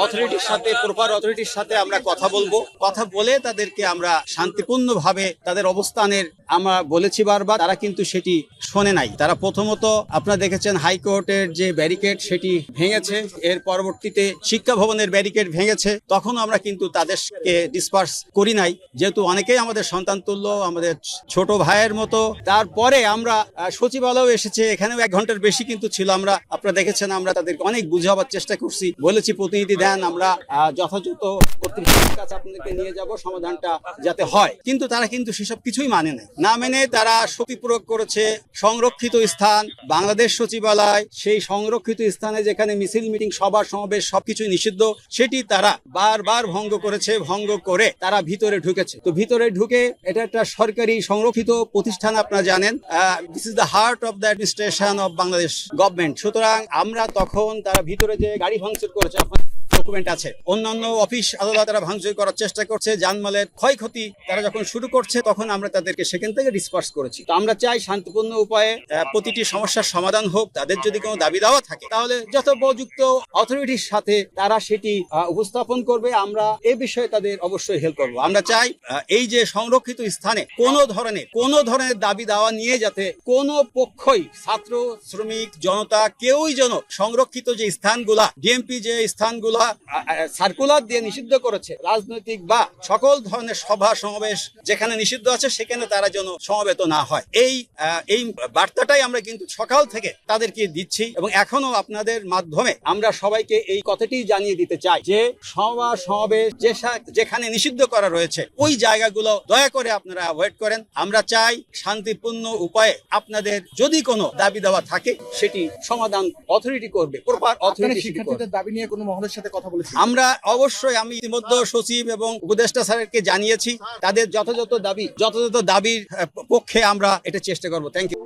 অথরিটির সাথে, প্রপার অথরিটির সাথে আমরা কথা বলবো, কথা বলে তাদেরকে আমরা শান্তিপূর্ণভাবে তাদের অবস্থানের আমরা বলেছি বারবার, তারা কিন্তু সেটি শোনে নাই। তারা প্রথমত আপনারা দেখেছেন হাইকোর্টের যে ব্যারিকেড সেটি ভেঙেছে, এর পরবর্তীতে শিক্ষা ভবনের ব্যারিকেড ভেঙেছে, তখন আমরা কিন্তু তাদেরকে ডিসপার্স করি নাই, যেহেতু অনেকেই আমাদের সন্তান তুল্য, আমাদের ছোট ভাইয়ের মতো। তারপরে আমরা সচিবালয় এসেছে, এখানেও 1 ঘন্টার বেশি কিন্তু ছিল। আমরা আপনারা দেখেছেন আমরা তাদেরকে অনেক বুঝাবার চেষ্টা করছি, বলেছি প্রতিনিধি দেন, আমরা যথাযথ কর্তৃপক্ষের কাছে আপনাদেরকে নিয়ে যাব, সমাধানটা যাতে হয়। কিন্তু তারা কিন্তু সেসব কিছুই মানে নাই। না মেনে তারা শক্তি প্রয়োগ করেছে। সংরক্ষিত স্থান বাংলাদেশ সচিবালয়, সেই সংরক্ষিত স্থানে যেখানে মিছিল, মিটিং, সভা সমাবেশ সবকিছুই নিষিদ্ধ, সেটি তারা বারবার ভঙ্গ করেছে। ভঙ্গ করে তারা ভিতরে ঢুকেছে। তো ভিতরে ঢুকে, এটা একটা সরকারি সংরক্ষিত প্রতিষ্ঠান, আপনারা জানেন, this is the heart of the administration of Bangladesh government. সুতরাং আমরা তখন তারা ভিতরে যে গাড়ি ভাঙচুর করেছে, ডকুমেন্ট আছে, অন্যান্য অফিস আদালত তারা ভাঙচুর করার চেষ্টা করছে, জানমালের ক্ষয়ক্ষতি তারা যখন শুরু করছে, তখন আমরা তাদেরকে সেখান থেকে ডিসপার্স করেছি। তো আমরা চাই শান্তিপূর্ণ উপায়ে প্রতিটি সমস্যার সমাধান হোক। তাদের যদি কোনো দাবি দাওয়া থাকে, তাহলে যথোপযুক্ত অথরিটির সাথে তারা সেটি উপস্থাপন করবে। আমরা এই বিষয়ে তাদের অবশ্যই হেল্প করবো। আমরা চাই এই যে সংরক্ষিত স্থানে কোনো ধরনের দাবি দাওয়া নিয়ে যাতে কোনো পক্ষই, ছাত্র, শ্রমিক, জনতা, কেউই যেন সংরক্ষিত যে স্থানগুলা, ডিএমপি যে স্থানগুলা সার্কুলার দিয়ে নিষিদ্ধ করেছে, রাজনৈতিক বা সকল ধরনের সভা সমাবেশ যেখানে নিষিদ্ধ আছে, সেখানে তারা যেন সমবেত না হয়। এই বার্তাটাই আমরা কিন্তু সকাল থেকে তাদেরকে দিচ্ছি, এবং এখনো আপনাদের মাধ্যমে আমরা সবাইকে এই কথাটি জানিয়ে দিতে চাই যে সভা সমাবেশ যেখানে নিষিদ্ধ করা রয়েছে, ওই জায়গাগুলো দয়া করে আপনারা অ্যাভয়েড করেন। আমরা চাই শান্তিপূর্ণ উপায়ে আপনাদের যদি কোনো দাবি দেওয়া থাকে, সেটি সমাধান অথরিটি করবে, প্রপার অথরিটি। শিক্ষার্থীদের দাবি নিয়ে কোনো মহলের সাথে কথা বলেছি আমরা অবশ্যই, আমি ইতিমধ্যে সচিব এবং উপদেষ্টা স্যারকে জানিয়েছি, তাদের যথাযথ দাবির পক্ষে আমরা এটা চেষ্টা করবো। Thank you.